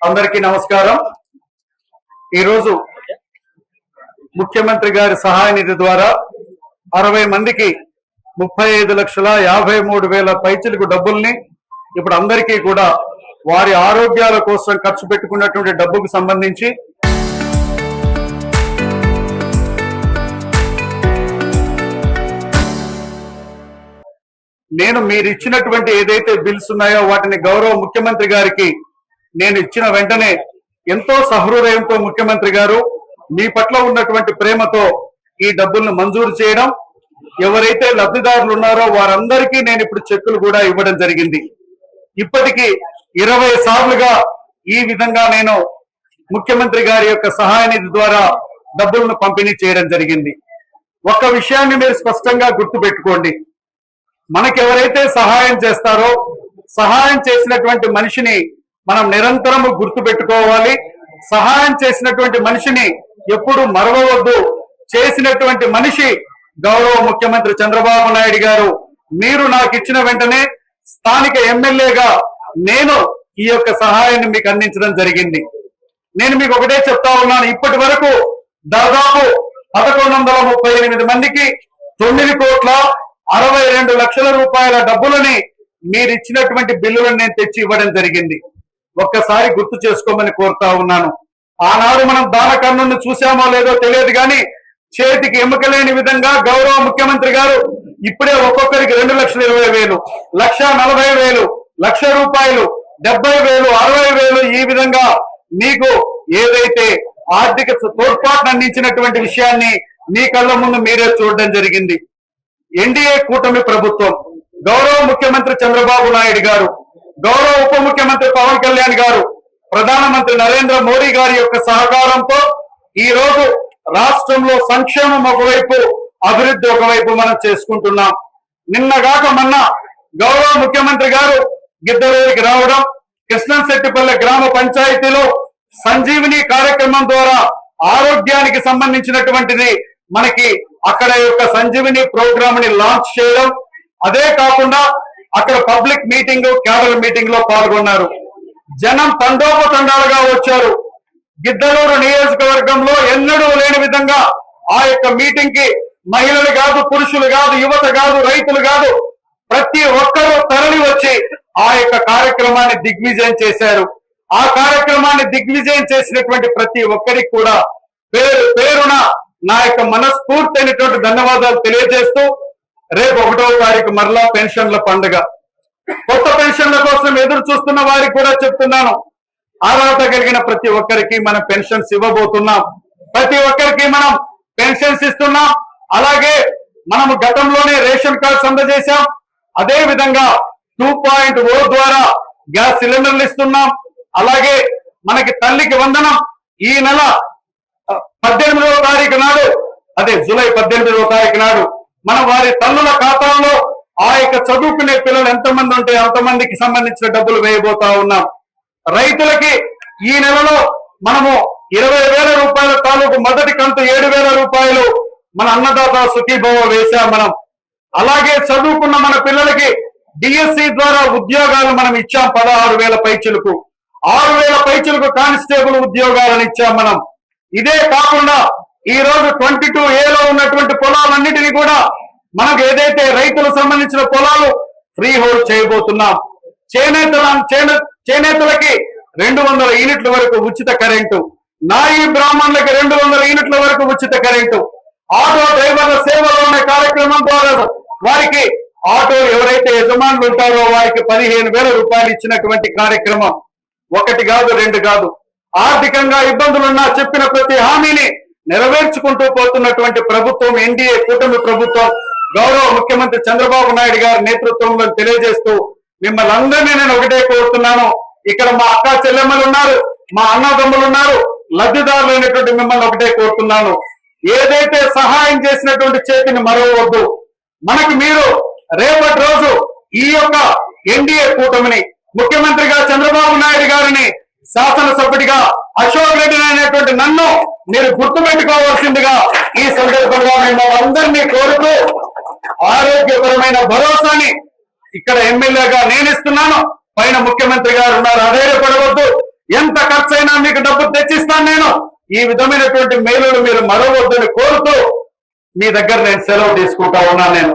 అందరికీ నమస్కారం। ఈ రోజు ముఖ్యమంత్రి గారి సహాయ నిధి ద్వారా 60 మందికి 35,53,000 పైచిలకు డబ్బుల్ని ఇప్పుడు అందరికీ కూడా వారి ఆరోగ్యాల కోసం ఖర్చు పెట్టుకున్నటువంటి డబ్బుకు సంబంధించి నేను మీరు ఇచ్చినటువంటి ఏదైతే బిల్స్ ఉన్నాయో వాటిని గౌరవ ముఖ్యమంత్రి గారికి నేను ఇచ్చిన వెంటనే ఎంతో సహృదయంతో ముఖ్యమంత్రి గారు మీ పట్ల ఉన్నటువంటి ప్రేమతో ఈ డబ్బులను మంజూరు చేయడం, ఎవరైతే లబ్ధిదారులు ఉన్నారో వారందరికీ నేను ఇప్పుడు చెక్కులు కూడా ఇవ్వడం జరిగింది। ఇప్పటికీ 20 సార్లుగా ఈ విధంగా నేను ముఖ్యమంత్రి గారి యొక్క సహాయ నిధి ద్వారా డబ్బులను పంపిణీ చేయడం జరిగింది। ఒక్క విషయాన్ని మీరు స్పష్టంగా గుర్తుపెట్టుకోండి, మనకెవరైతే సహాయం చేస్తారో సహాయం చేసినటువంటి మనిషిని మనం నిరంతరము గుర్తుపెట్టుకోవాలి। సహాయం చేసినటువంటి మనిషిని ఎప్పుడు మరవవద్దు। చేసినటువంటి మనిషి గౌరవ ముఖ్యమంత్రి చంద్రబాబు నాయుడు గారు। మీరు నాకు ఇచ్చిన వెంటనే స్థానిక ఎమ్మెల్యేగా నేను ఈ యొక్క సహాయాన్ని మీకు అందించడం జరిగింది। నేను మీకు ఒకటే చెప్తా ఉన్నాను, ఇప్పటి వరకు దాదాపు 1138 మందికి 9,62,00,000 రూపాయల డబ్బులని మీరు ఇచ్చినటువంటి బిల్లులను నేను తెచ్చి ఇవ్వడం జరిగింది। ఒక్కసారి గుర్తు చేసుకోమని కోరుతా ఉన్నాను। ఆనాడు మనం దాన కన్నును చూసామో లేదో తెలియదు కానీ చేతికి ఎముకలేని విధంగా గౌరవ ముఖ్యమంత్రి గారు ఇప్పుడే ఒక్కొక్కరికి 2,20,000, 1,40,000, 1,00,000 రూపాయలు, 70,000, 60,000 ఈ విధంగా మీకు ఏదైతే ఆర్థిక తోడ్పాటును అందించినటువంటి విషయాన్ని మీ కళ్ళ ముందు మీరే చూడడం జరిగింది। ఎన్డీఏ కూటమి ప్రభుత్వం, గౌరవ ముఖ్యమంత్రి చంద్రబాబు నాయుడు గారు, గౌరవ ఉప ముఖ్యమంత్రి పవన్ కళ్యాణ్ గారు, ప్రధానమంత్రి నరేంద్ర మోడీ గారి యొక్క సహకారంతో ఈ రోజు రాష్ట్రంలో సంక్షేమం ఒకవైపు, అభివృద్ధి ఒకవైపు మనం చేసుకుంటున్నాం। నిన్నగాక మొన్న గౌరవ ముఖ్యమంత్రి గారు గిద్దలూరికి రావడం, కృష్ణంశెట్టిపల్లె గ్రామ పంచాయతీలో సంజీవిని కార్యక్రమం ద్వారా ఆరోగ్యానికి సంబంధించినటువంటిది మనకి అక్కడ యొక్క సంజీవిని ప్రోగ్రామ్ ని లాంచ్ చేయడం, అదే కాకుండా అక్కడ పబ్లిక్ మీటింగ్, క్యాడర్ మీటింగ్ లో పాల్గొన్నారు। జనం తండోపతండాలుగా వచ్చారు। గిద్దలూరు నియోజకవర్గంలో ఎన్నడూ లేని విధంగా ఆ యొక్క మీటింగ్ కి మహిళలు కాదు, పురుషులు కాదు, యువత కాదు, రైతులు కాదు, ప్రతి ఒక్కరూ తరలి వచ్చి ఆ యొక్క కార్యక్రమాన్ని దిగ్విజయం చేశారు। ఆ కార్యక్రమాన్ని దిగ్విజయం చేసినటువంటి ప్రతి ఒక్కరికి కూడా పేరు పేరున నా యొక్క మనస్ఫూర్తి అయినటువంటి ధన్యవాదాలు తెలియజేస్తూ, రేపు 1వ తారీఖు మరలా పెన్షన్ల పండుగ, కొత్త పెన్షన్ల కోసం ఎదురు చూస్తున్న వారికి కూడా చెప్తున్నాను, అర్హత కలిగిన ప్రతి ఒక్కరికి మనం పెన్షన్స్ ఇవ్వబోతున్నాం। ప్రతి ఒక్కరికి మనం పెన్షన్స్ ఇస్తున్నాం। అలాగే మనము గతంలోనే రేషన్ కార్డ్స్ అందజేశాం, అదే విధంగా 2.0 ద్వారా గ్యాస్ సిలిండర్లు ఇస్తున్నాం। అలాగే మనకి తల్లికి వందనం ఈ నెల 18వ తారీఖు నాడు, అదే జూలై 18వ తారీఖు నాడు మనం వారి తల్లుల ఖాతాల్లో ఆ యొక్క చదువుకునే పిల్లలు ఎంతమంది ఉంటే అంతమందికి సంబంధించిన డబ్బులు వేయబోతా ఉన్నాం। రైతులకి ఈ నెలలో మనము 20,000 రూపాయల తాలూకు మొదటి కంతు 7,000 రూపాయలు మన అన్నదాత సుఖీభవ వేశాం మనం। అలాగే చదువుకున్న మన పిల్లలకి డిఎస్సి ద్వారా ఉద్యోగాలు మనం ఇచ్చాం 16,000 పైచిలకు, 6,000 పైచిలకు కానిస్టేబుల్ ఉద్యోగాలను ఇచ్చాం మనం। ఇదే కాకుండా ఈ రోజు 22A ఉన్నటువంటి పొలాలన్నిటినీ కూడా మనకు ఏదైతే రైతులకు సంబంధించిన పొలాలు ఫ్రీ హోల్డ్ చేయబోతున్నాం। చేనేతలకి 200 యూనిట్ల వరకు ఉచిత కరెంటు, నాయి బ్రాహ్మణులకి 200 యూనిట్ల వరకు ఉచిత కరెంటు, ఆటో డ్రైవర్ల సేవలు అనే కార్యక్రమం ద్వారా వారికి ఆటో ఎవరైతే యజమానులు ఉంటారో వారికి 15,000 రూపాయలు ఇచ్చినటువంటి కార్యక్రమం। ఒకటి కాదు, రెండు కాదు, ఆర్థికంగా ఇబ్బందులున్నా చెప్పిన ప్రతి హామీని నెరవేర్చుకుంటూ పోతున్నటువంటి ప్రభుత్వం ఎన్డీఏ కూటమి ప్రభుత్వం, గౌరవ ముఖ్యమంత్రి చంద్రబాబు నాయుడు గారి నేతృత్వంలో తెలియజేస్తూ మిమ్మల్ని అందరినీ నేను ఒకటే కోరుతున్నాను, ఇక్కడ మా అక్క చెల్లెమ్మలు ఉన్నారు, మా అన్నదమ్ములు ఉన్నారు, లబ్ధిదారులైనటువంటి మిమ్మల్ని ఒకటే కోరుతున్నాను, ఏదైతే సహాయం చేసినటువంటి చేతిని మరవవద్దు। మనకు మీరు రేపటి రోజు ఈ యొక్క ఎన్డీఏ కూటమిని, ముఖ్యమంత్రిగా చంద్రబాబు నాయుడు గారిని, శాసనసభ్యుడిగా అశోక్ రెడ్డి అనేటువంటి నన్ను మీరు గుర్తుపెట్టుకోవాల్సిందిగా ఈ సందర్భంగా మిమ్మల్ని అందరినీ కోరుతూ ఆరోగ్యపరమైన భరోసాని ఇక్కడ ఎమ్మెల్యేగా నేను ఇస్తున్నాను। పైన ముఖ్యమంత్రి గారు ఉన్నారు, అధైర్యపడవద్దు। ఎంత మీకు డబ్బు తెచ్చిస్తాను నేను. ఈ విధమైనటువంటి మేలులు మీరు మరవద్దని కోరుతూ మీ దగ్గర నేను సెలవు తీసుకుంటా ఉన్నాను నేను.